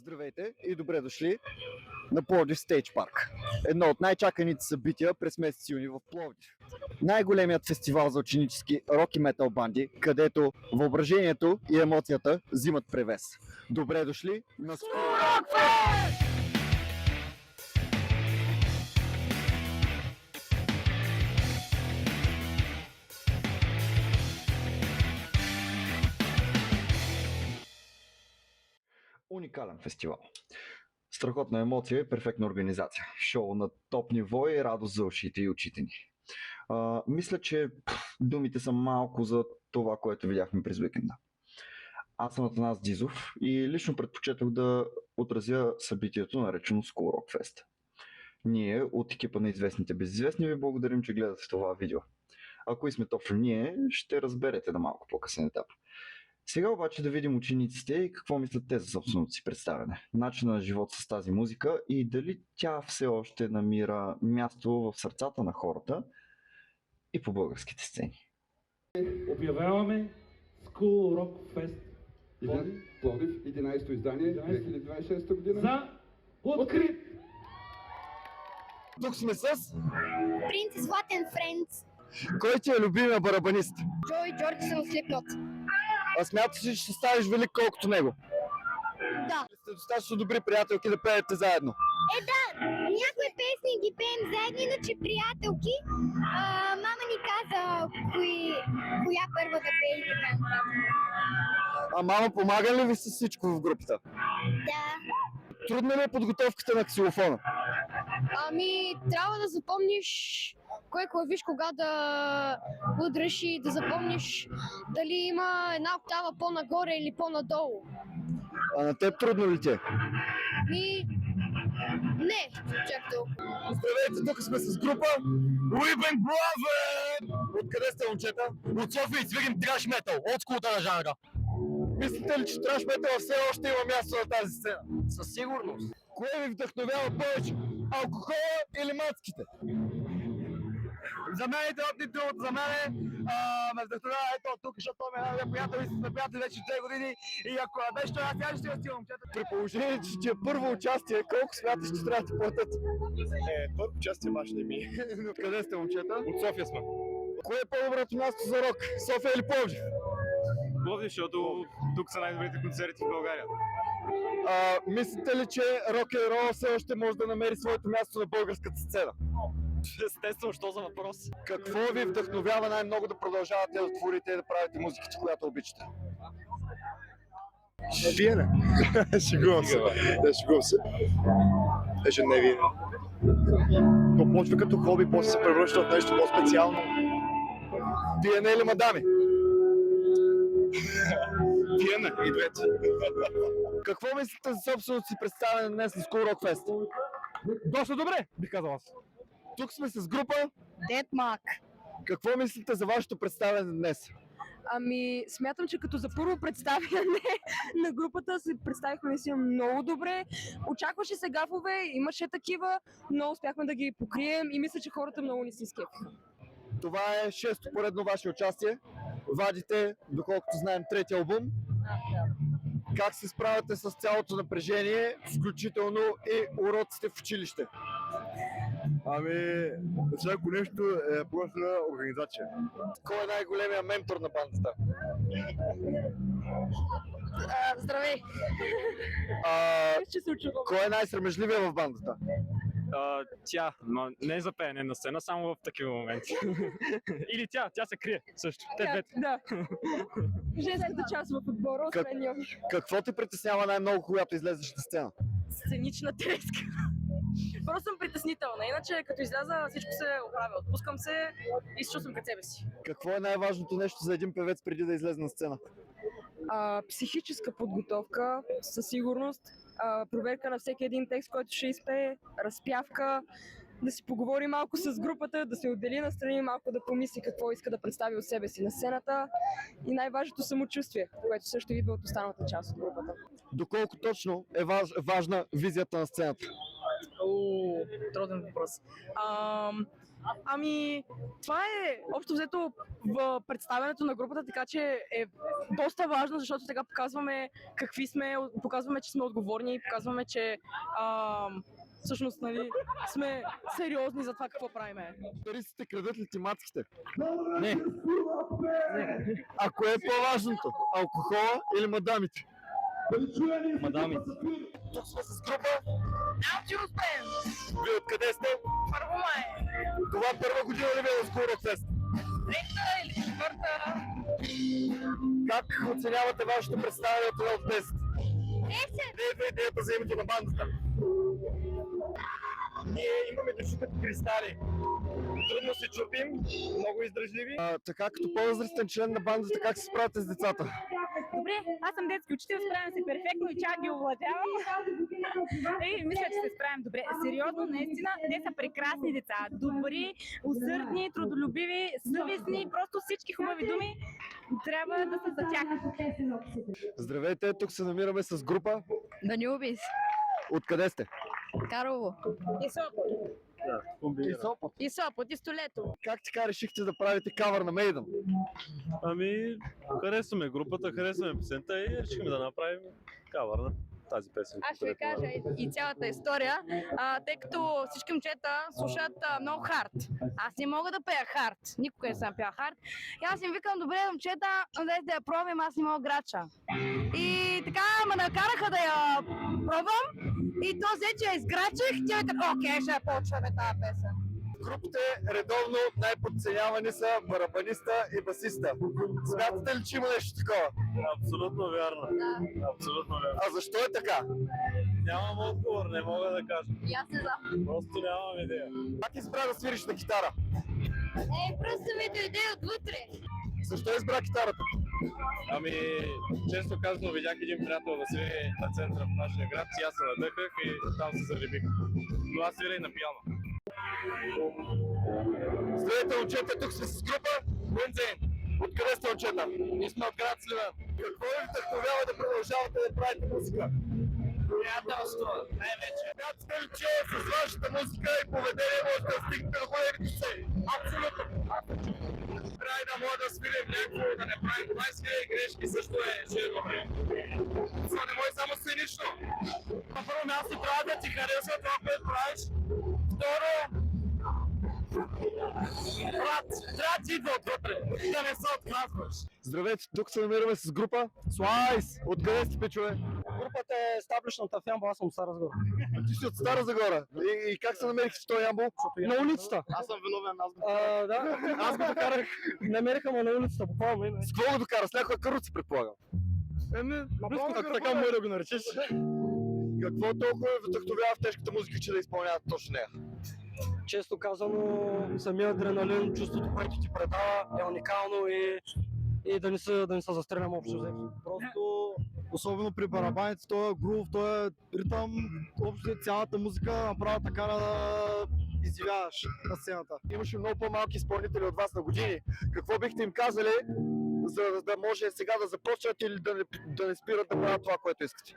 Здравейте и добре дошли на Пловдив Стейдж Парк. Едно от най-чаканите събития през месец юни в Пловдив. Най-големият фестивал за ученически рок и метал банди, където въображението и емоцията взимат превес. Добре дошли на School Rock Fest! Уникален фестивал. Страхотна емоция и перфектна организация. Шоу на топ ниво и радост за ушите и очите ни. Мисля, че думите са малко за това, което видяхме през уикенда. Аз съм Атанас Дизов и лично предпочетох да отразя събитието, наречено School Rock Fest. Ние от екипа на Известните безизвестни ви благодарим, че гледате това видео. Ако сме точно ние, ще разберете на малко по-късен етап. Сега обаче да видим учениците и какво мислят те за собственото си представяне, начина на живот с тази музика и дали тя все още намира място в сърцата на хората и по българските сцени. Обявяваме School Rock Fest Пловдив, 11-то издание, 2026 година. за открит! Тук сме с... Принц is Latin Friends. Кой ти е любимия барабанист? Джой Джордисън от Slipknot. А смяташ ли, че ще станеш велик колкото него? Да. Сте достатъчно добри приятелки да пеете заедно. Да, някои песни ги пеем заедно, иначе приятелки. Мама ни каза коя първа да пее и така нататък. А мама помага ли ви с всичко в групата? Да. Трудна ли е подготовката на ксилофона? Трябва да запомниш кой клавиш кога да удреш и да запомниш дали има една октава по-нагоре или по-надолу. А на теб трудно ли ти е? Не, чак толкова. Здравейте, тук сме с група Ribbon Brother! Откъде сте, момчета? От София и свирим траш метал, от скулта на жанра. Мислите ли, че траш метал все още има място на тази сцена? Със сигурност. Кое ви вдъхновява повече? Алкохола или мацките? За мен е от другото, за мен ме вдъхновява ето тук, защото ме е приятел и сме приятели вече 2 години и ако беше това, аз тя ще я стила, момчета. При положение, че ти е първо участие, колко смяташ, че трябва да ти платят? Първо участие баш не ми. Откъде сте, момчета? От София сме. Кое е по-доброто място за рок? София или Пловдив? Пловдив, защото тук са най-добрите концерти в България. Мислите ли, че рок-н-рол все още може да намери своето място на българската сцена? Естествено, що за въпрос? Какво ви вдъхновява най-много да продължавате да творите и да правите музиката, която обичате? Пиене. Шегувам се. Шегувам се. Ежедневие. То почва като хоби, после се превръща в нещо по-специално. Пиене или мадами? Пиене и двете. Какво мислите за собственото си представяне днес на School Rock Fest? Доста добре, бих казал аз. Тук сме с група. Dead Mac. Какво мислите за вашето представяне днес? Смятам, че като за първо представяне на групата се представихме наистина много добре. Очакваше се гафове, имаше такива, но успяхме да ги покрием и мисля, че хората много ни се изкефиха. Това е 6-то поредно ваше участие. Вадите, доколкото знаем, трети албум. Как се справяте с цялото напрежение, включително и уроците в училище? Всяко нещо е просто организация. Кой е най-големия ментор на бандата? Здравей! Ще се очувам. Кой е най-срамежливия в бандата? Тя, но не за пеене на сцена, само в такива моменти. Или тя се крие също. Те двете. Да. Женската част в отбора, освен Йови. Какво те притеснява най-много, когато излезеш на сцена? Сценична треска. Просто съм притеснителна, иначе като изляза всичко се оправя. Отпускам се и се чувствам като себе си. Какво е най-важното нещо за един певец преди да излезе на сцена? Психическа подготовка, със сигурност. Проверка на всеки един текст, който ще изпее, разпявка, да си поговори малко с групата, да се отдели настрани малко, да помисли какво иска да представи от себе си на сцената и най-важното самочувствие, което също идва от останалата част от групата. Доколко точно е важна визията на сцената? Труден въпрос. Ами, това е общо взето в представянето на групата, така че е доста важно, защото така показваме какви сме, показваме, че сме отговорни, показваме, че всъщност, нали, сме сериозни за това какво правиме. Туристите крадат ли ти мацките? Не. А кое е по-важното? Алкохола или мадамите? Мадами. Тук сме с група. Няма, че успеем! Вие откъде сте? Първо май! Това първа година ли ви е на School Rock Fest? Трета или четвърта? Как оценявате вашето представяне от 1 до 10? 10! Не е идеята за името на бандата. Ние имаме души като кристали. Трудно се чупим, много издръжливи. Така като по-възрастен член на бандата, как се справяте с децата? Добре, аз съм детски учител, справям се перфектно и чак ги овладявам. И мисля, че се справям добре. Сериозно, наистина, те са прекрасни деца. Добри, усърдни, трудолюбиви, съвестни, просто всички хубави думи трябва да са за тях. Здравейте, тук се намираме с група. Данилбис, Откъде сте? Карлово, И Сопот. и Сопот, и Столето. Как така решихте да правите кавър на Maiden? Ами, харесваме групата, харесваме песента и решихме да направим кавър на тази песен. Аз ще ви кажа и цялата история, тъй като всички момчета слушат много хард. Аз не мога да пея хард, никога не съм пея хард. И аз им викам, добре момчета, дайте да я пробвам, аз не мога грача. И така ме накараха да я пробвам и то взе, че я изграчих, тя е така, окей, ще я почваме тази песен. Групите редовно най-подценявани са барабаниста и басиста. Смятате ли, че има нещо такова? Абсолютно вярно. Да. Абсолютно вярно. А защо е така? Нямам отговор, не мога да кажа. И аз не знам. Просто нямам идея. Как избра да свириш на китара? Просто ми дойде отвътре. Защо избра китарата? Ами, често казано, видях един приятел да свири на центъра в нашия град и аз се надъхах и там се заребих. Но аз свиря и на пиано. Здравейте, момчета, тук сме с група Бензин. Откъде сте, момчета? Ние сме от град Сливен. Какво ви вдъхновява да продължавате да правите музика? Приятелство, най-вече. Смятате ли, че с вашата музика и поведение може да стигнете до големите цели? Абсолютно. Трябва да мога да свирим някакво, да не правим 20 грешки, също е жирно. Това не може само сценично. На първо място трябва да ти харесва това, което правиш. Второ, брат, трябва да ти идва отвътре, да не се отказваш. Здравейте, тук се намираме с група Слайс. Откъде сте, пичове? Групата е стаблишната в Ямбол, аз съм от Стара Загора. Ти си от Стара Загора. И как се намерихте в този Ямбол? На улицата. Аз съм виновен, аз го Да, аз го докарах, намериха ме на улицата, буквално. С какво го докара? С някоя каруца, предполагам. Близко, ако така може да го наречеш. Какво толкова ви вдъхновява в тежката музика, че да изпълняват точно нея? Често казано, самия адреналин, чувството, което ти предава е уникално и да не се застрелям общо взето. Просто, особено при барабаните, този грув, този ритъм, общо цялата музика направо така да изживяваш на сцената. Имаше много по-малки изпълнители от вас на години. Какво бихте им казали, за да може сега да започнат или да не спират да правят това, което искате?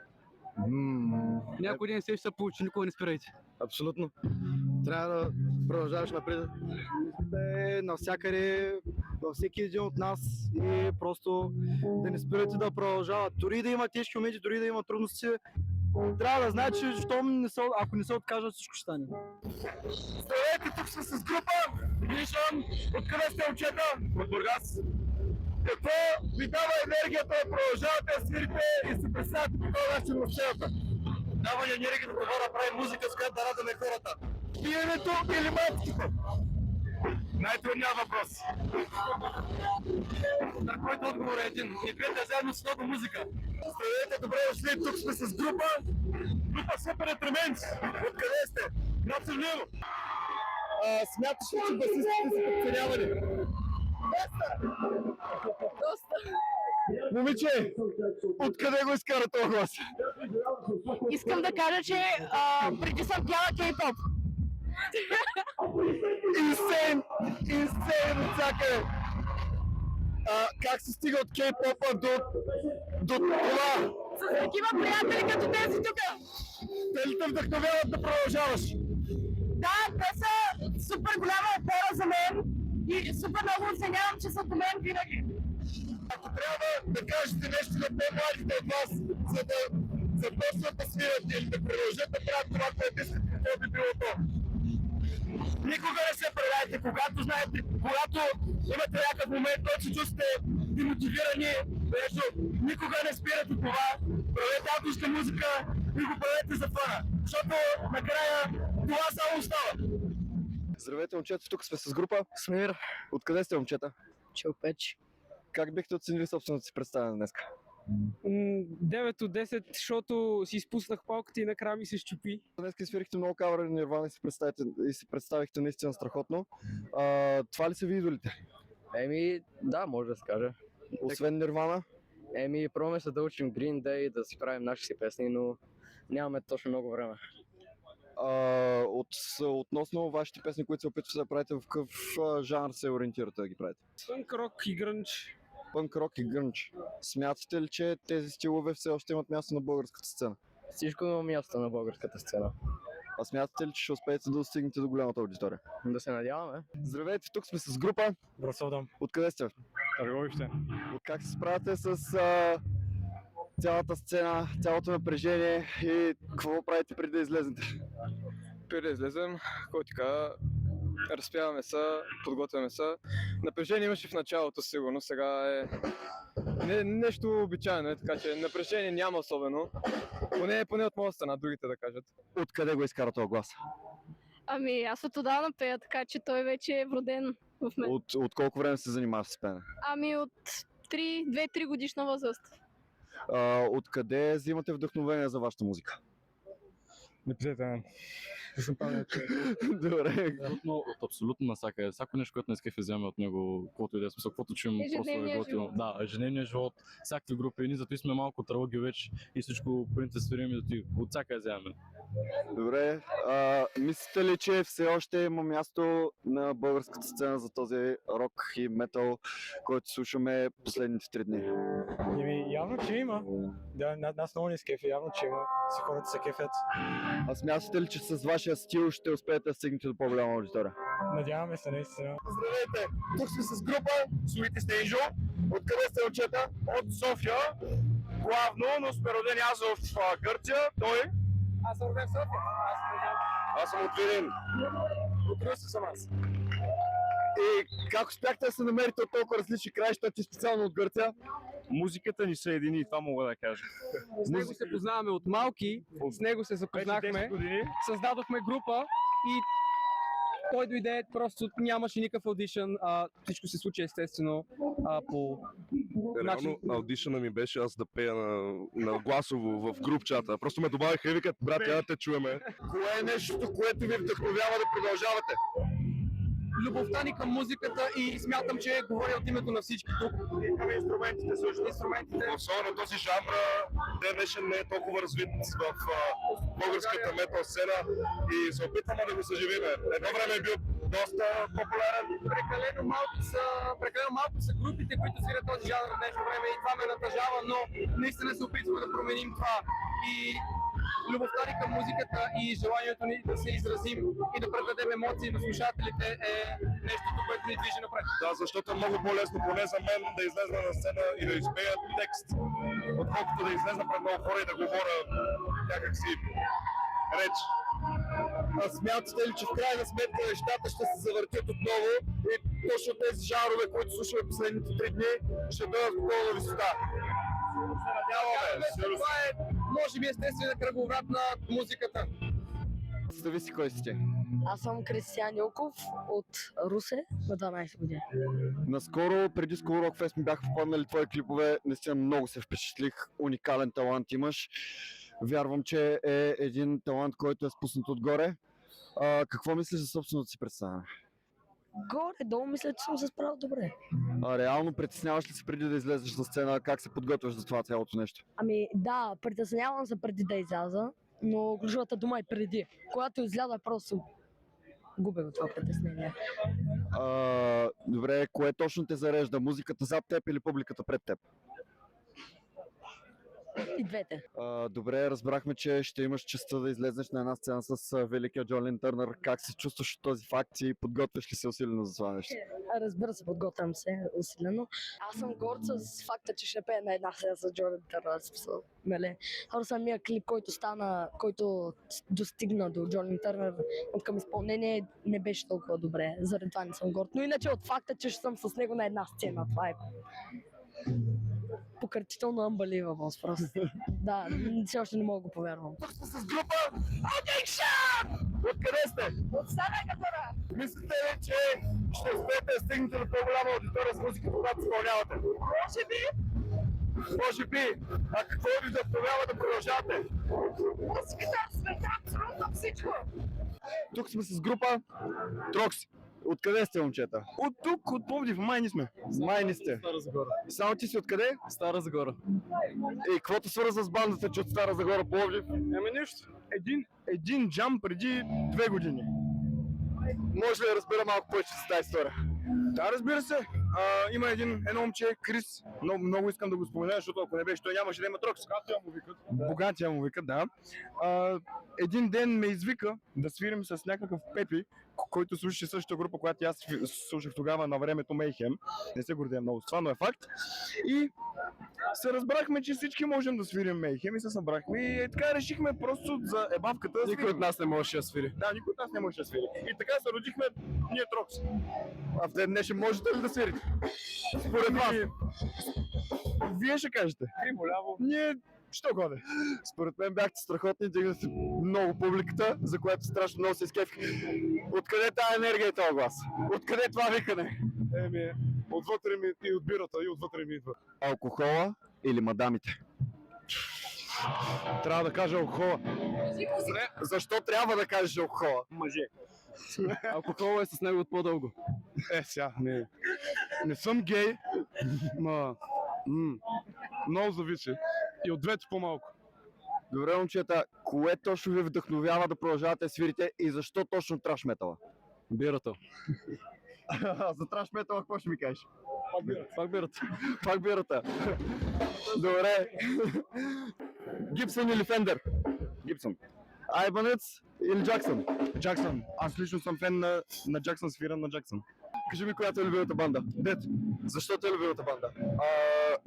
Някой ден се ще получи, никога не спирайте. Абсолютно. Трябва да продължаваш напред. Навсякъде, във всеки един от нас и просто да не спирате да продължават. Дори да има тежки моменти, дори да има трудности, трябва да знаете, че ако не се откажат, всичко ще стане. Здравейте, тук сме с група. Виждам, откъде сте, момчета? От Бургас. Какво ви дава енергията да продължавате да свирите и се представяте по този начин в сцената? Дава ни енергията това да прави музика, с която да радваме хората. Пиенето или мацките? Най-трудният въпрос. На който отговор е един. И двете заедно с много музика. Здравейте, добре дошли, тук сме с група. Група Супер Етременс. Откъде сте? Град Севлиево. Смяташ ли, че басистите са подценявани? Доста. Момиче, откъде го изкара този глас? Искам да кажа, че преди съм пяла кей-поп. Инсейн от всякъде! Как се стига от кей-попа до това? С такива приятели като тези тук. Те ли те вдъхновяват да продължаваш? Да, те са супер голяма опора за мен и супер много оценявам, че са до мен винаги. Ако трябва да кажете нещо на по-младите от вас, за да започнат да свират или да продължат да правят това, което искат, какво би било то? Никога не се предайте, когато имате някакъв момент, който се чувствате демотивирани, нещо, никога не спирате това, правете авторска музика и го правете за фана, защото накрая това само остава. Здравейте, момчета, тук сме с група. Смир. Откъде сте, момчета? Челпеч. Как бихте оценили собственото си представяне днес? 9 от 10, защото си изпуснах палката и накрая ми се щупи. Днес свирихте много кавъри на Нирвана и се представихте наистина страхотно. Това ли са ви идолите? Да, може да се каже. Освен Нирвана? Пробваме се да учим Green Day, да си правим наши си песни, но нямаме точно много време. Относно вашите песни, които се опитвате да правите, в какъв жанр се ориентирате да ги правите? Пънк рок и грънч. Пънк рок и грънч. Смятате ли, че тези стилове все още имат място на българската сцена? Всичко има място на българската сцена. А смятате ли, че ще успеете да достигнете до голямата аудитория? Да се надяваме. Здравейте, тук сме с група. Брасовдам. Откъде сте? Търговище. Как се справяте с цялата сцена, цялото напрежение и какво правите преди да излезете? Преди да излезем, кой така, разпяваме се, подготвяме се. Напрежение имаше в началото сигурно, сега е нещо обичайно, така че напрежение няма особено. Поне от моя страна, другите да кажат. Откъде го изкара този глас? Аз от отдавна пея, така че той вече е вроден в мен. От колко време се занимаваш с пеене? От 2-3 годишна възраст. Откъде взимате вдъхновение за вашата музика? Не питайте мен. Добре. От абсолютно насякъде. Всяко нещо, което не изкефи, вземе от него, каквото и да е смисъл, каквото чуем, просто е готино. Да, ежедневния живот, всякакви групи, ние зато сме малко тръгли вече и всичко принцип свирим и от всяка вземем. Добре, мислите ли, че все още има място на българската сцена за този рок и метал, който слушаме последните 3 дни? Явно, че има. Да, нас много не скефи, явно, че има. Си хората се кефят. А смятате ли, че с вашия стил ще успеете да стигнете до по-голяма аудитория? Надяваме се, наистина. Здравейте, тук сме с група Sweetest Angel. Откъде сте, момчета? От София. Главно, но сме родени аз в Гърция. Той? Аз съм роден в София. Аз съм от Видин. От Руси съм аз. И как успяхте да се намерите от толкова различни краища, ти специално от Гърция? Музиката ни са едини, това мога да кажа. С него се познаваме от малки, с него се запознахме, създадохме група и той дойде, просто нямаше никакъв аудишън, всичко се случи естествено по начин. Реално аудишъна ми беше аз да пея на гласово в групчата. Просто ме добавиха и викат, брат, я да те чуеме. Кое е нещото, което ви вдъхновява да продължавате? Любовта ни към музиката и смятам, че говоря от името на всички тук. И към инструментите също. Особено този жанр ден днешен не е толкова развит в българската метал сцена и се опитваме да го съживиме. Едно време е бил доста популярен. Прекалено малко са групите, които свирят този жанр в днешно време и това ме натъжава, но наистина се опитваме да променим това. И любовта ни към музиката и желанието ни да се изразим и да предадем емоции на слушателите е нещото, което ни движи напред. Да, защото е много по-лесно, поне за мен, да излезна на сцена и да изпея текст, отколкото да излезна пред много хора и да говоря някакси реч. А смятате ли, че в крайна сметка нещата ще се завъртят отново и точно тези жанрове, които слушаме последните 3 дни, ще бъдат в пълна висота? Това е, може би, естествена кръговрат на музиката. Представи си кой сте. Аз съм Кристиян Илков от Русе на 12 години. Наскоро, преди School Rock Fest ми бяха попаднали твои клипове, наистина много се впечатлих, уникален талант имаш. Вярвам, че е един талант, който е спуснат отгоре. Какво мислиш за собственото си представяне? Горе-долу мисля, че съм се справил добре. Реално притесняваш ли се преди да излезеш на сцена? Как се подготвяш за това цялото нещо? Да, притеснявам се преди да изляза, но ключовата дума е преди. Когато изляза, просто губя от това притеснение. Добре, кое точно те зарежда? Музиката зад теб или публиката пред теб? И двете. Добре, разбрахме, че ще имаш честта да излезнеш на една сцена с великия Джолин Търнър. Как се чувстваш от този факт и подготвяш ли се усилено за това нещо? Разбира се, подготвям се усилено. Аз съм горд с факта, че ще пея на една сцена с Джолин Търнър. Нали? Самия клип, който достигна до Джолин Търнър от към изпълнение, не беше толкова добре. Заради това не съм горд. Но иначе от факта, че ще съм с него на една сцена, това е пократително unbelievable просто. Да, все още не мога да го повярвам. Тук сме с група Addiction! Откъде сте? От Стара Загора! Мислите ли, че ще успеете да стигнете до по-голяма аудитория с музиката, когато изпълнявате? Може би! Може би! А какво ви вдъхновява да продължавате? Музиката, света, абсолютно всичко! Тук сме с група Трокси. Откъде сте, момчета? От тук, от Пловдив, майни сме. Майни сте. Стара Загора. Само ти си откъде? Стара Загора. И какво те свърза с бандата, че от Стара Загора Пловдив? Нищо. Един джам преди 2 години. Може ли да разбера малко повече за тази история? Да, разбира се. Има едно момче, Крис. Много искам да го спомена, защото ако не беше, той нямаше да има Трокс. Богатия му викат, да. Един ден ме извика да свирим с някакъв Пепи, който слушаше същата група, която аз слушах тогава на времето Mayhem. Не се гордея много с това, но е факт. И се разбрахме, че всички можем да свирим Mayhem и се събрахме и така решихме просто за ебавката да Никой от нас не можеше да свири. Да, никой от нас не можеше да свири. И така се родихме ние Трокс. А в ден днешен можете ли да свирите? Според вас. Вие ще кажете. Кримо ляво. Ние що годе? Според мен бяхте страхотни, дигнахте много публиката, за което страшно много се изкефих. Откъде тази енергия и този глас? Откъде това викане? Отвътре ми и от бирата, и отвътре ми идва. Алкохола или мадамите? Трябва да кажа алкохола. Защо трябва да кажеш алкохола? Мъже. Алкохол е с него от по-дълго. Сега, не съм гей, но много зависи. И от двете по-малко. Добре, момчета, кое точно ви вдъхновява да продължавате да свирите и защо точно траш метала? Бирата. За траш метала какво ще ми кажеш? Пак бирата. Пак бирата. Добре. Гибсън или Фендер? Гибсън. Айбанец или Джаксън? Джаксън. Аз лично съм фен на Джаксън, свирам на Джаксън. Кажи ми, която е любимата банда? Дет. Защо е любимата банда?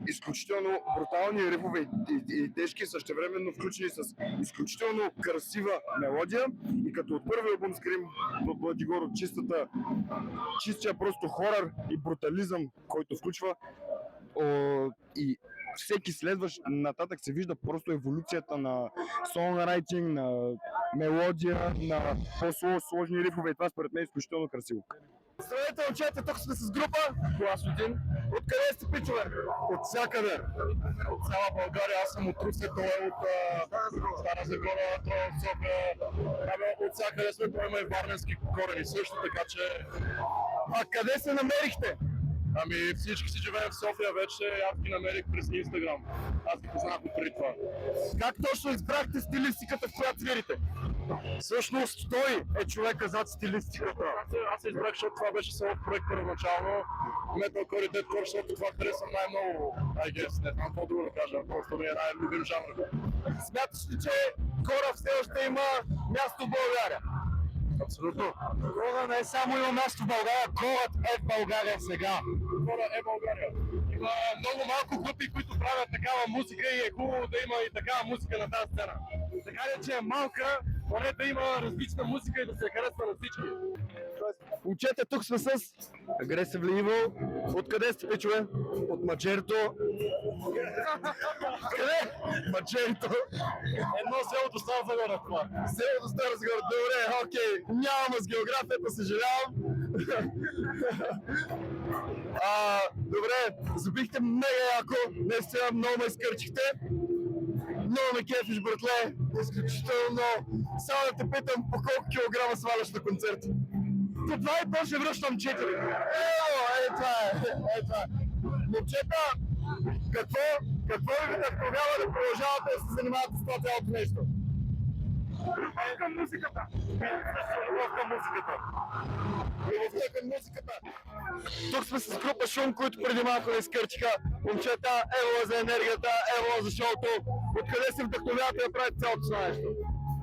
Изключително брутални рифове и тежки, същевременно включени с изключително красива мелодия. И като от първи албум Scream в Бладигоро, чистия просто хорър и брутализъм, който включва и всеки следващ нататък се вижда просто еволюцията на сонграйтинг, на мелодия, на по-сложни рифове и това според мен е изключително красиво. Здравейте, момчета, тук сме с група Клас Один. Откъде сте, пичове? От всякъде. От цяла България. Аз съм от Русе, той е от Стара Загора, той е от София. От всякъде сме, той има и варненски корени също, така че... А къде се намерихте? Всички си живеем в София вече, аз ги намерих през Инстаграм. Аз ги познах преди това. Как точно избрахте стилистиката, в която свирите? Всъщност той е човека зад стилистиката. Аз се избрах, защото това беше само проект първоначално. Metalcore и Deathcore, защото това харесвам най-много, I guess. Не знам какво друго да кажа, просто ми е най-любим жанр. Смяташ ли, че Кора все още има място в България? Абсолютно. Кора не само има място в България, Корът е в България сега. Кора е България. Има много малко групи, които правят такава музика и е хубаво да има и такава музика на тази сцена. Така ли, че е малка, поне да има различна музика и да се харесва на всички. Момчета, тук сме с Aggressive Evil. Откъде сте, пичове? От Маджерто. Къде? Маджерто. Едно село до Стара Загора това. Село до Стара Загора. Добре, окей. Нямам с географията, съжалявам. Добре, забихте мега яко. Наистина много ме изкърчихте. Много ме кефиш, братле. Изключително много. Само да те питам по колко килограма сваляш на концерт. По 2 и после връщам 4. Това е. Момчета, какво ви вдъхновява да продължавате да се занимавате с това цялото нещо? Любов към музиката. Любовта към музиката. Тук сме с група Шум, които преди малко не изкърчиха. Момчета, ево за енергията, ево за шоуто. откъде се вдъхновявате да правите цялото това нещо?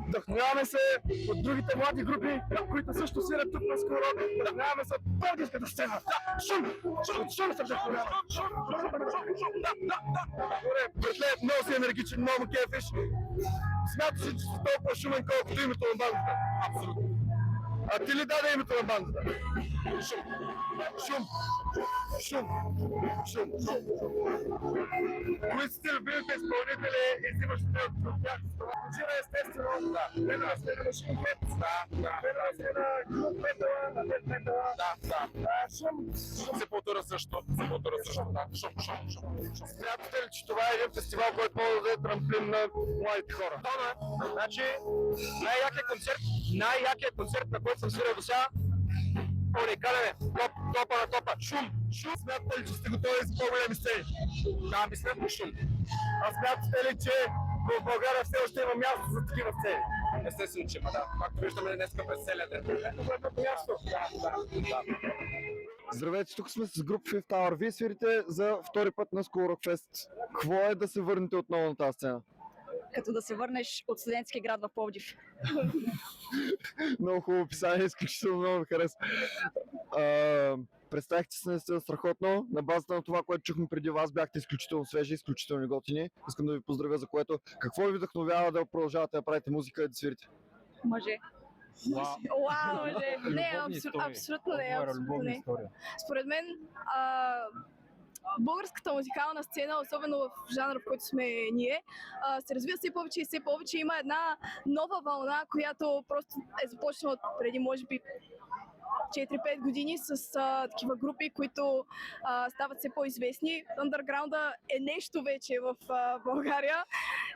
Вдъхновяваме се от другите млади групи, които също свирят тук на Скорок. Вдъхновяваме се от пловдивската сцена. Шум се вдъхновява. Добре, братле, много си енергичен, много кефиш. Смяташ ли, че си толкова шумен, колкото името на бандата? Абсолютно. А ти ли даде името на бандата? Шум. Кои сте любимите изпълнители и взимащите от тях? Почина естествено, Петър сте на Машин Хед, Петър сте на Клуб Петъра, на Дед Петъра, Шум. Сепултура също, Смятате ли, че това е един фестивал, който може да даде трамплин на младите хора? Да, значи най-якият концерт, на който съм свирил до сега, уникален е. Топа на топа. Шум. Смятате ли, че сте готови за по-големи сцени? Да, мисля, шум. А смятате ли, че в България все още има място за такива сцени? Естествено, че има, да. Както виждаме днес през целия ден. Ето го едното място. Да. Здравейте, тук сме с група Fifth Hour. Вие свирите за втори път на School Rock Fest. Какво е да се върнете отново на тази сцена? Като да се върнеш от студентски град в Пловдив. Много хубаво описание, изключително много ми хареса. Представихте се наистина страхотно. На базата на това, което чухме преди вас, бяхте изключително свежи, изключително готини. Искам да ви поздравя за което. Какво ви вдъхновява да продължавате да правите музика и да свирите? Мъже. Вау, мъже! Не, абсолютно не. Според мен, българската музикална сцена, особено в жанра, в който сме ние, се развива все повече и все повече. Има една нова вълна, която просто е започнала преди, може би, 4-5 години с такива групи, които стават все по-известни. Underground е нещо вече в България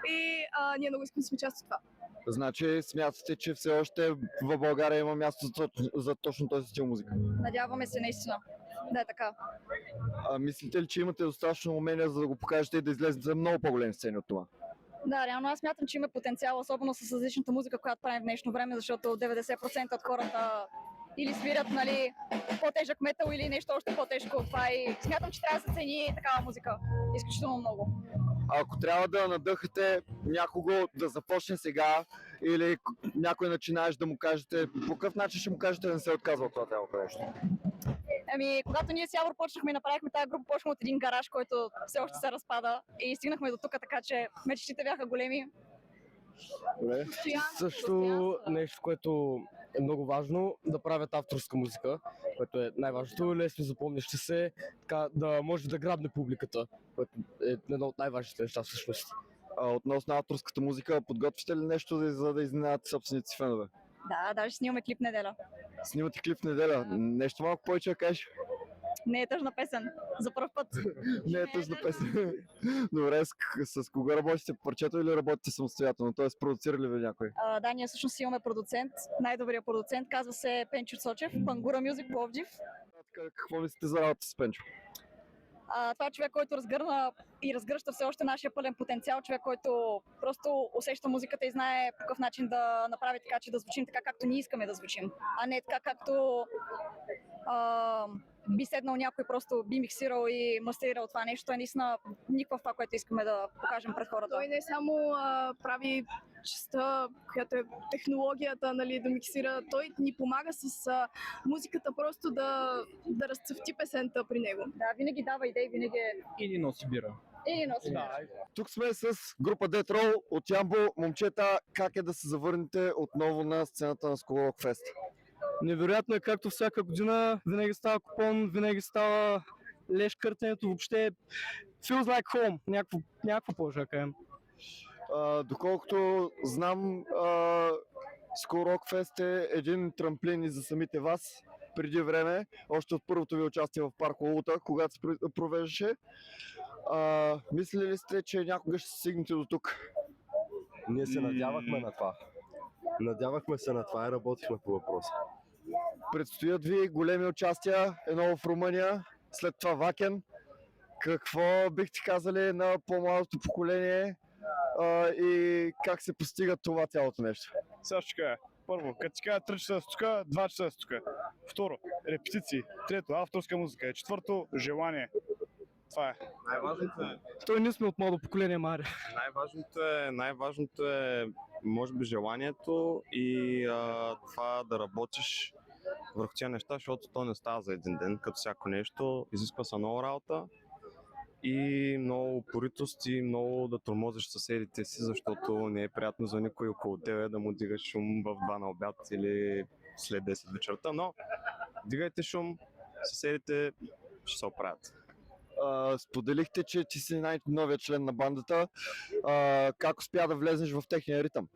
и ние много искаме да сме част от това. Значи смятате, че все още в България има място за точно този стил музика? Надяваме се наистина. Да е така. Мислите ли, че имате достатъчно умения, за да го покажете и да излезете за много по-големи сцени от това? Да, реално аз смятам, че има потенциал, особено с различната музика, която правим в днешно време, защото 90% от хората или свирят, нали, по-тежък метал или нещо още по-тежко от това и смятам, че трябва да се цени такава музика. Изключително много. Ако трябва да надъхате някого да започне сега или някой начинаеш да му кажете, по какъв начин ще му кажете да не се отказва от това цялото нещо? Ами, когато ние с Явор почнахме и направихме тази група, почнахме от един гараж, който все още се разпада и стигнахме до тук, така че мечтите бяха големи. Добре. Също нещо, което е много важно, да правят авторска музика, което е най-важното. Лесно запомнящи се, така да може да грабне публиката, което е едно от най-важните неща всъщност. Относно авторската музика, подготвите ли нещо, за да изненадате собствените си фенове? Да, даже снимаме клип неделя. Снимате клип в неделя. Нещо малко повече да кажеш? Не е тъжна песен. За първ път. Не е тъжна песен. Добре, с кого работите? По парчето или работите самостоятелно? Тоест, продуцирали ви някой? Да, ние всъщност имаме продуцент. Най-добрият продуцент казва се Пенчо Цочев, Пангура Мюзик Пловдив. Какво мислите за работа с Пенчо? Това е човек, който разгърна и разгръща все още нашия пълен потенциал, човек, който просто усеща музиката и знае по какъв начин да направи така, че да звучим така, както ние искаме да звучим, а не така, както би седнал някой, просто би миксирал и мастерирал това нещо. Е наистина никакво в това, което искаме да покажем пред хората. Той не само прави частта, която е технологията, нали, да миксира. Той ни помага с музиката просто да разцъфти песента при него. Да, винаги дава идеи, винаги Или носи бира. Тук сме с група Death Row от Ямбол. Момчета, как е да се завърнете отново на сцената на School Rock Fest? Невероятно е, както всяка година, винаги става купон, винаги става леш къртенето, въобще feels like home, някакво повече да кажем. Доколкото знам, School Rock Fest е един трамплин и за самите вас. Преди време, още от първото ви участие в парк Лолута, когато се провеждаше. Мислили ли сте, че някога ще стигнете до тук? Ние се надявахме на това. Надявахме се на това и работихме по въпроса. Предстоят ви големи участия, едно в Румъния, след това Вакен. Какво бихте казали на по-младото поколение и как се постига това цялото нещо? Сега ще кажа. Първо, като ти кажа 3 часа с тук, 2 часа с тук. Второ, репетиции. Трето, авторска музика. Четвърто, желание. Това е. Той ние сме от младо поколение, Мари. Най-важното е, може би, желанието и това да работиш върху тези неща, защото то не става за един ден, като всяко нещо. Изисква се много работа и много упоритост и много да тормозиш съседите си, защото не е приятно за никой около тебе да му дигаш шум в 2 на обяд или след 10 вечерта, но дигайте шум, съседите ще се оправят. Споделихте, че ти си най-новият член на бандата. Как успя да влезеш в техния ритъм?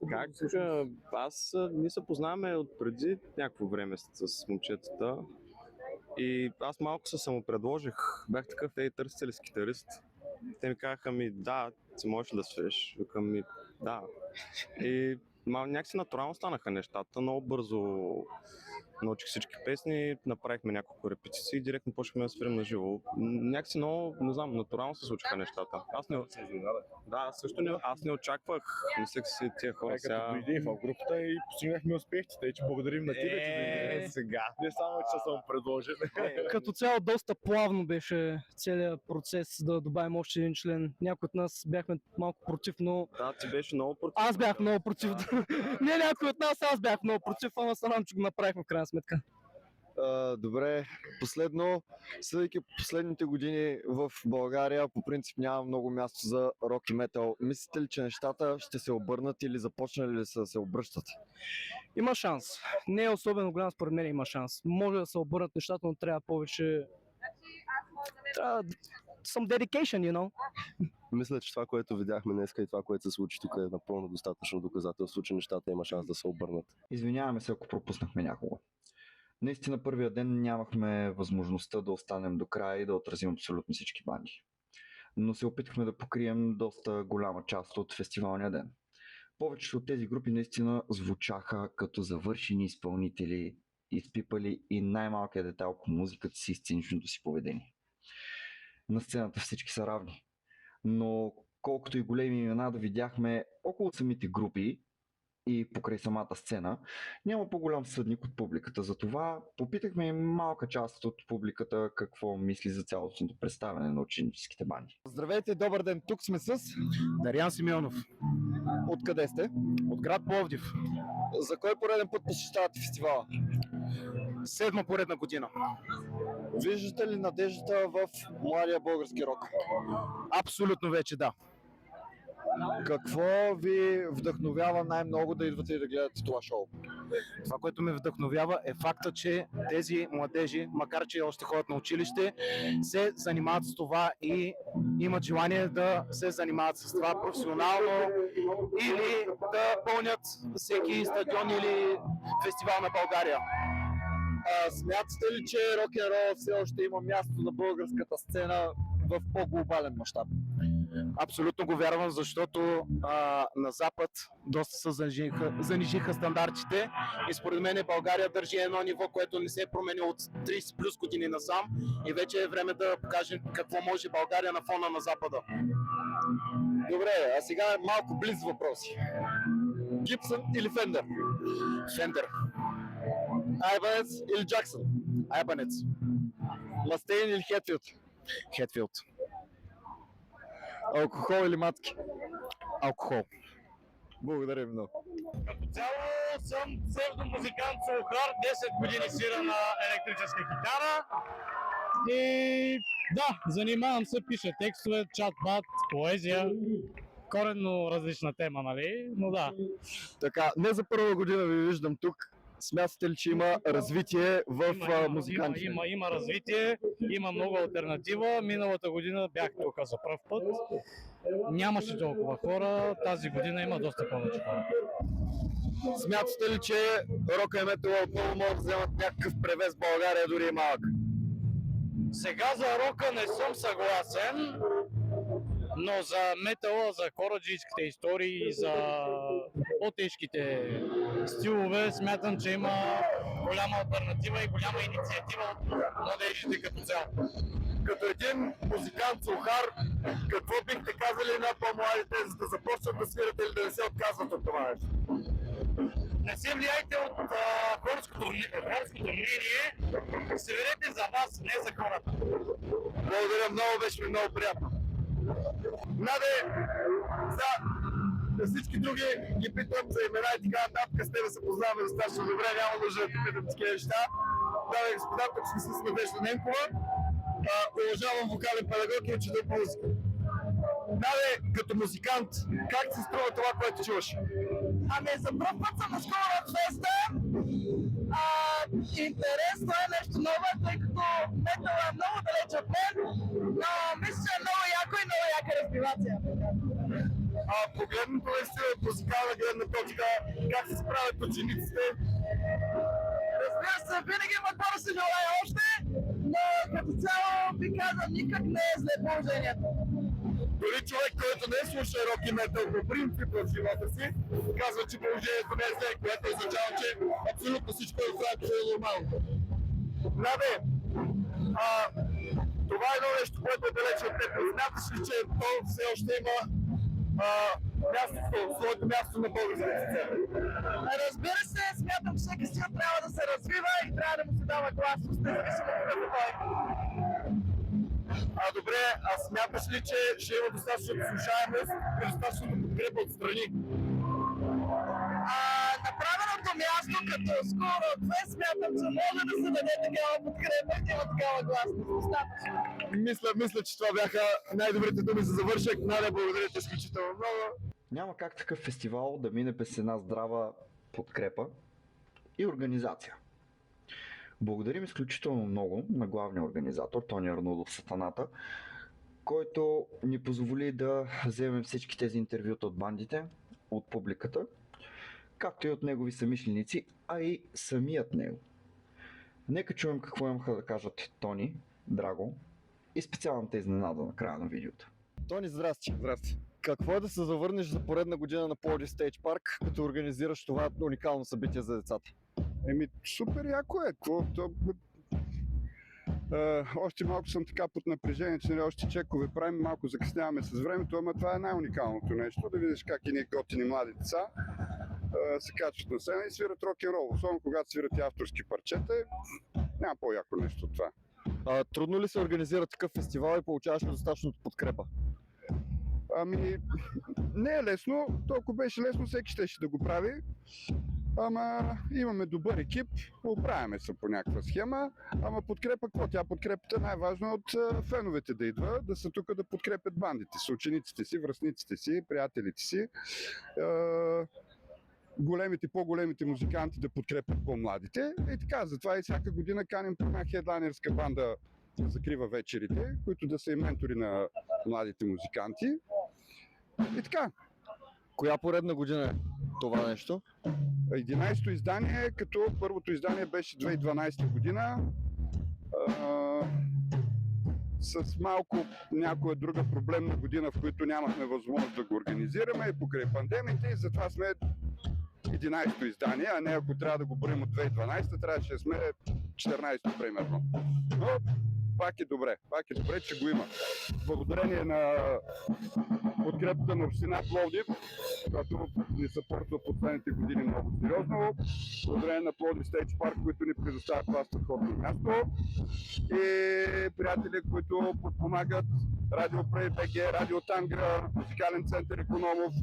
Как? Ние се познаваме от преди някакво време с момчетата и аз малко се самопредложих. Бях такъв, търсите ли с китарист? Те ми казаха да, ти можеш да свириш. Викам да. И някакси натурално станаха нещата, много бързо научих всички песни, направихме няколко репетиции и директно почнахме да свирим на живо. Някакси много, не знам, натурално се случиха нещата. Аз не очаквах, мислех си тия хора сега. Като дойде в групата и постигнахме успехите, тъй че благодарим на тебе, че дойде сега. Не само, че съм предложен. Като цяло доста плавно беше целият процес да добавим още един член. Някои от нас бяхме малко против, но... Да, ти беше много против. Аз бях много против. Не някой от нас, аз бях много против, ама се радвам, че го направихме в крайна сметка. Добре, последно, съдейки последните години в България, по принцип няма много място за рок и метал. Мислите ли, че нещата ще се обърнат или започнали ли са да се обръщат? Има шанс. Не е особено голям, според мен има шанс. Може да се обърнат нещата, но трябва повече... Трябва some dedication, you know. Мисля, че това, което видяхме днес и това, което се случи тук, е напълно достатъчно доказателство, че нещата има шанс да се обърнат. Извиняваме се, ако пропуснахме някого. Наистина първия ден нямахме възможността да останем до края и да отразим абсолютно всички банди. Но се опитахме да покрием доста голяма част от фестивалния ден. Повечето от тези групи наистина звучаха като завършени изпълнители, изпипали и най-малкият детайл по музиката си и сценичното си поведение. На сцената всички са равни, но колкото и големи имена да видяхме около самите групи и покрай самата сцена, няма по-голям съдник от публиката. Затова попитахме и малка част от публиката какво мисли за цялостното представяне на ученическите банди. Здравейте, добър ден, тук сме с Дариян Симеонов. Откъде сте? От град Пловдив. За кой пореден път посещавате фестивала? 7-ма поредна година. Виждате ли надеждата в младия български рок? Абсолютно вече да. Какво ви вдъхновява най-много да идвате и да гледате това шоу? Това, което ме вдъхновява, е факта, че тези младежи, макар че още ходят на училище, се занимават с това и имат желание да се занимават с това професионално или да пълнят всеки стадион или фестивал на България. Смятате ли, че рок-н-рол все още има място на българската сцена в по-глобален мащаб? Абсолютно го вярвам, защото на Запад доста се занижиха стандартите и според мен България държи едно ниво, което не се е променило от 30 плюс години насам и вече е време да покажем какво може България на фона на Запада. Добре, а сега малко близ въпроси. Гибсън или Фендер? Фендер. Айбанец или Джаксън? Айбанец. Мастейн или Хетфилд? Хетфилд. Алкохол или матки? Алкохол. Благодаря ви много. Като цяло съм псевдомузикант Сухар, 10 години свира на електрическа китара. И да, занимавам се, пиша текстове, чат-бат, поезия. Коренно различна тема, нали? Но да. Така, не за първа година ви виждам тук. Смятате ли, че има развитие в музикантите? Има развитие, има много алтернатива. Миналата година бях тук за пръв път. Нямаше толкова хора, тази година има доста повече хора. Смятате ли, че рока и метала отново могат да вземат някакъв превес в България, дори и малък? Сега за рока не съм съгласен, но за метала, за кораджийските истории и за по-тежките стилове смятам, че има голяма алтернатива и голяма инициатива от младежите като цяло. Като един музикант Сухар, какво бихте казали на по-младите, за да започнат да свират или да не се отказват от това? Не се влияйте от хорското мнение, свирете за вас, не за хората. Благодаря много, беше ми много приятно. Наде, за всички други ги питам за имена и така нататък, с тебе се познаваме достатъчно добре, няма нужда да ти питам такива неща. Дами и господа, тук сме с Надежда Ненкова, уважавам вокален педагог и учител по музика. Наде, като музикант, как ти се струва това, което чуваш? Ами за първ път съм на School Rock Fest. Интересно е нещо ново, тъй като метал е много далеч от мен, но мисля, че е много яко и много яка разбивация. Погледнато ли си от музикална гледна точка, как се справят учениците? Разбира се, винаги има какво да се желая още, но като цяло би казал, никак не е зле положението. Дори човек, който не слуша рок и метал по принцип в живота си, казва, че положението не е зле, което означава, че абсолютно всичко е здравето и е нормално. Наде, това е едно нещо, което е далече от теб. Смяташ ли, че то все още има своето място на българската сцена? Разбира се, смятам, че всеки стил трябва да се развива и трябва да му се дава гласност, независимо от какъв е той. Добре, смяташ ли, че ще има достатъчно слушаемост и достатъчно подкрепа отстрани? Направеното място като School Rock Fest смятам, че може да се даде такава подкрепа и да има такава гласност. Достатъчно. Мисля, че това бяха най-добрите думи за завършек. Наде, благодаря ти изключително много. Няма как такъв фестивал да мине без една здрава подкрепа и организация. Благодарим изключително много на главния организатор Тони Арнолдов Сатаната, който ни позволи да вземем всички тези интервюта от бандите, от публиката, както и от негови съмишленици, а и самият него. Нека чуем какво имаха да кажат Тони, Драго и специалната изненада на края на видеото. Тони, здрасти! Здрасти! Какво е да се завърнеш за поредна година на Пловдив Стейдж Парк, като организираш това уникално събитие за децата? Супер яко е. Още малко съм така под напрежение, че още чекове правим, малко закъсняваме с времето, ама това е най-уникалното нещо, да видиш как и ние готини млади деца се качват на сцена и свират рок-н-рол, особено когато свират и авторски парчета, няма по-яко нещо от това. Трудно ли се организира такъв фестивал и получаваш ли достатъчно подкрепа? Не е лесно, толкова беше лесно, всеки щеше да го прави. Ама имаме добър екип, оправяме се по някаква схема, ама подкрепа какво? Тя подкрепата най-важно от феновете да идва, да са тук да подкрепят бандите си, учениците си, връстниците си, приятелите си, по-големите музиканти да подкрепят по-младите. И така, затова и всяка година каним по една хедлайнерска банда да закрива вечерите, които да са и ментори на младите музиканти. И така. Коя поредна година е това нещо? 11-то издание, като първото издание беше 2012 година. С малко някоя друга проблемна година, в която нямахме възможност да го организираме и покрай пандемията, и затова сме 11-то издание, а не ако трябва да го броим от 2012, трябваше да сме 14-то примерно. Но пак е добре, че го има. Благодарение на подкрепата на община Пловдив, която ни съпортва последните години много сериозно. Благодарение на Пловдив Стейдж Парк, които ни предоставят това страхотно място. И приятели, които подпомагат Радио Прей БГ, Радио Тангра, Музикален център Икономов.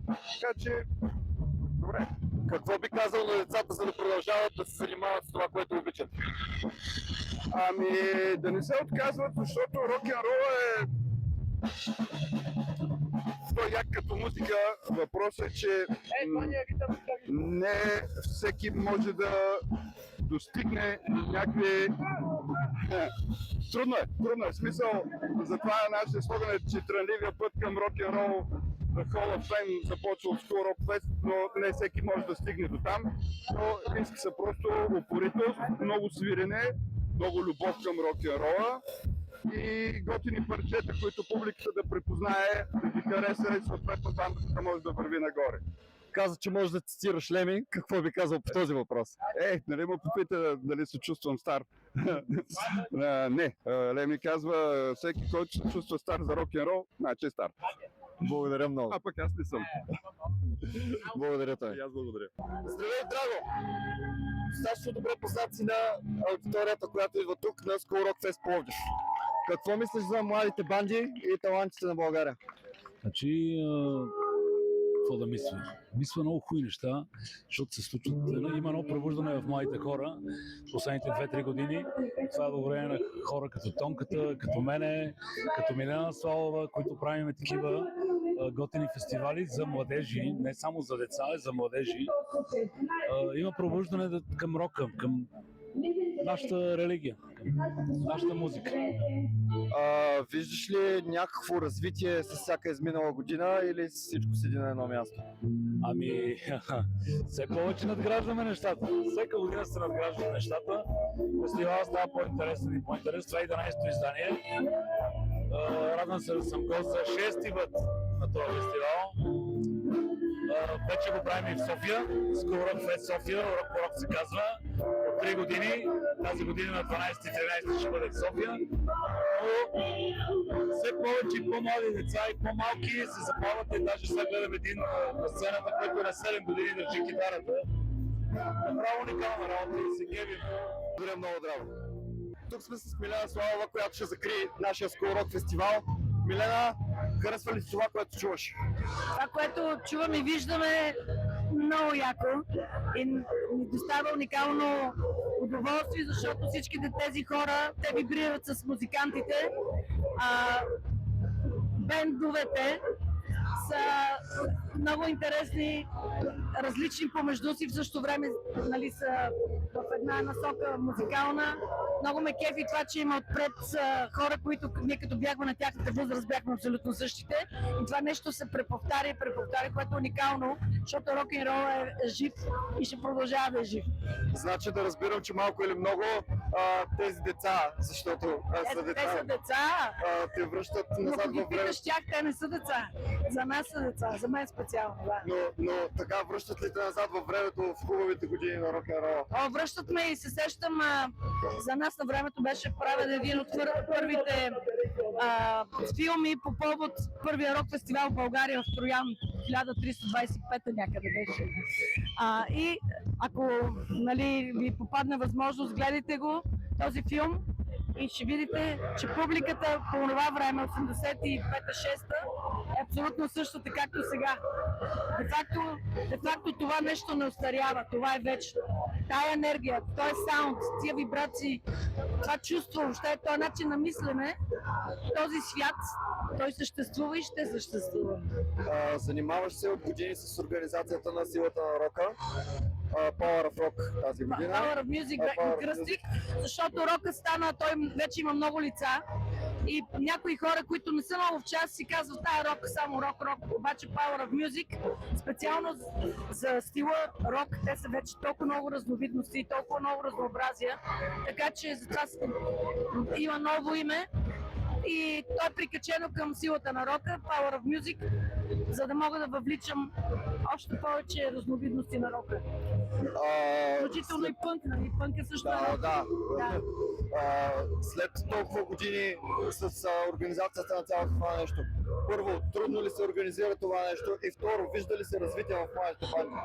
Така че, добре. Какво би казал на децата, за да продължават да се занимават с това, което обичат? Да не се отказват, защото рок-н-рол е як като музика. Въпросът е, че не всеки може да достигне някакви... Трудно е. В смисъл, затова нашия слоган е, че трънливия път към рок-н-рол The Hall of Fame започва от School Rock Fest, но не всеки може да стигне до там. Но иска се просто упоритост, много свирене, много любов към рок-н-рола и готини парчета, които публиката да препознае, да ги хареса и съответно бандата може да върви нагоре. Каза, че можеш да цитираш Леми. Какво би казал по този въпрос? Нали ме попита дали се чувствам стар. Не, Леми казва, всеки, който се чувства стар за рок-н-рол, значи е стар. Благодаря много. А пък аз не съм. Благодаря той. И аз благодаря. Здравей, Драго! Достатъчно добре познат си на аудиторията, която идва тук на School Rock Fest Пловдив. Какво мислиш за младите банди и талантите на България? Значи, какво да мисля? Мисля много хубави неща, защото се случват. Има много пробуждане в младите хора последните 2-3 години. Това е благодарение на хора като Тонката, като мене, като Милена Славова, които правим такива готини фестивали за младежи, не само за деца, а за младежи. Има пробуждане към рока, към нашата религия, към нашата музика. Виждаш ли някакво развитие с всяка изминала година или всичко седи на едно място? Ами, все повече надграждаме нещата. Всяка година се надграждаме нещата. Фестивалът става по-интересен и по-интересен. Това е 11-то издание. Радвам се да съм гост за 6-ти път на този фестивал. Вече го правим и в София. School Rock Fest София, Rock по Rock се казва. От 3 години. Тази година на 12-13 ще бъде в София. Но все повече и по-млади деца и по-малки се запалват и даже сега гледам един на сцената, който на 7 години държи китарата. Направо уникална работа и се гевим. Благодаря много, Драго. Тук сме с Милена Славова, която ще закрие нашия School Rock фестивал. Милена, харесва ли това, което чуваш? Това, което чувам и виждаме, много яко и ни доставя уникално удоволствие, защото всичките тези хора, те вибрират с музикантите, а бендовете са много интересни, различни помежду си, в същото време нали, са в една насока музикална. Много ме кефи това, че има отпред хора, които ние като бяхме на тяхната възраст, бяхме абсолютно същите. И това нещо се преповтаря, което е уникално, защото рок-н-рол е жив и ще продължава да е жив. Значи да разбирам, че малко или много тези деца, защото са деца. Те са деца. Те връщат назад във времето. Но питаш тях, те не са деца. За нас са деца, за мен специално, да. Но така връщат ли те назад във времето в хубавите години на рок-н-рола? Връщат ме и се сещам, за нас на времето беше правен един от първите филми по повод първия рок фестивал в България в Троян, 1325 някъде беше. И ако нали, ви попадне възможност, гледайте го, този филм, и ще видите, че публиката по това време, 85-6, е абсолютно същата както сега. De facto това нещо не остарява, това е вечно. Тая енергия, този саунд, тия вибрации, това чувство, въобще този начин на мислене, този свят, той съществува и ще съществува. Занимаваш се от години с организацията на Силата на рока. Power of Rock тази година. Power of Music кръстих, защото рока стана, той вече има много лица и някои хора, които не са много в час, си казват тая рок, само рок, обаче Power of Music, специално за стила рок, те са вече толкова много разновидности и толкова много разнообразия, така че за това има ново име и то е прикачено към силата на рока, Power of Music, за да мога да въвличам още повече разновидности на рока. Включително и пънк, нали? Пънк е също рок. Да. След толкова години с организацията на цялото това нещо, първо, трудно ли се организира това нещо и второ, вижда ли се развитие в младите банди?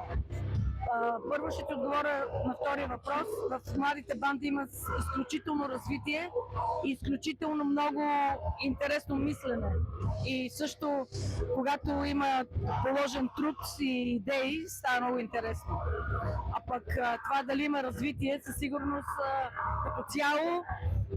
Първо ще ти отговоря на втория въпрос. В младите банди има изключително развитие и изключително много интересно мислене. И също, когато има положен труд и идеи, става много интересно. А пък това дали има развитие, със сигурност като цяло,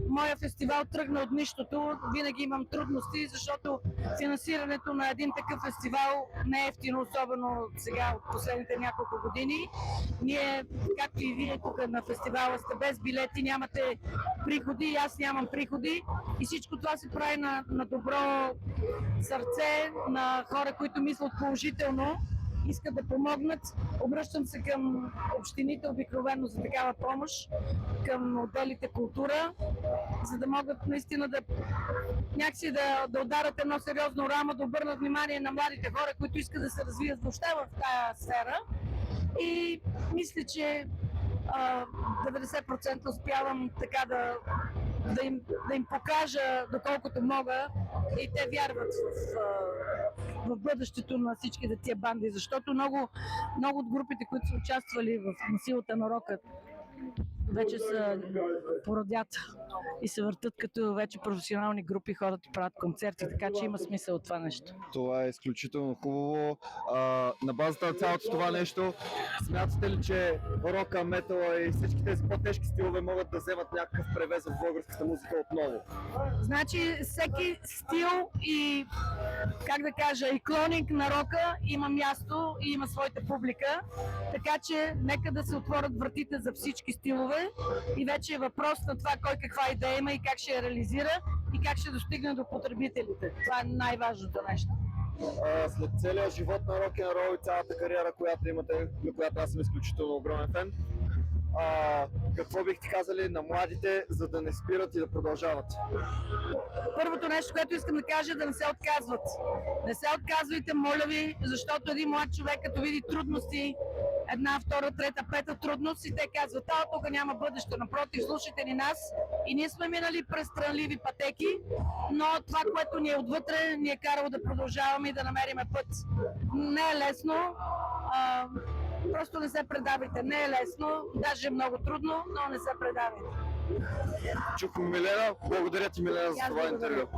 моя фестивал тръгна от нищото. Винаги имам трудности, защото финансирането на един такъв фестивал не е ефтино, особено сега от последните няколко години. Ние, както и вие тук на фестивала сте без билети, нямате приходи, и аз нямам приходи. И всичко това се прави на добро сърце, на хора, които мислят положително, искат да помогнат. Обръщам се към общините обикновено за такава помощ, към отделите култура, за да могат наистина да някакси да ударят едно сериозно рамо, да обърнат внимание на младите хора, които искат да се развият въобще в тази сфера. И мисля, че 90% успявам така да им покажа доколкото мога и те вярват в в бъдещето на всичките тия банди, защото много от групите, които са участвали в насилата на рока, вече са породят и се въртат като вече професионални групи, ходят и правят концерти, така че има смисъл от това нещо. Това е изключително хубаво. На базата на цялото това нещо, смятате ли, че рока, метала и всички тези по-тежки стилове могат да вземат някакъв превес в българската музика отново? Значи всеки стил и, как да кажа, и клонинг на рока има място и има своята публика, така че нека да се отворят вратите за всички стилове и вече е въпрос на това кой каква идея има и как ще я реализира и как ще достигне до потребителите. Това е най-важното нещо. След целия живот на рок-н-рол и цялата кариера, която имате, на която аз съм изключително огромен фен, какво бихте казали на младите, за да не спират и да продължават? Първото нещо, което искам да кажа, е да не се отказват. Не се отказвайте, моля ви, защото един млад човек, като види трудности, една, втора, трета, пета трудност и те казват, тук няма бъдеще. Напротив, слушайте ни нас и ние сме минали през странливи пътеки, но това, което ни е отвътре, ни е карало да продължаваме и да намериме път. Не е лесно, просто не се предавайте. Не е лесно, даже много трудно, но не се предавайте. Чух Милена, благодаря ти, Милена, за това интервю.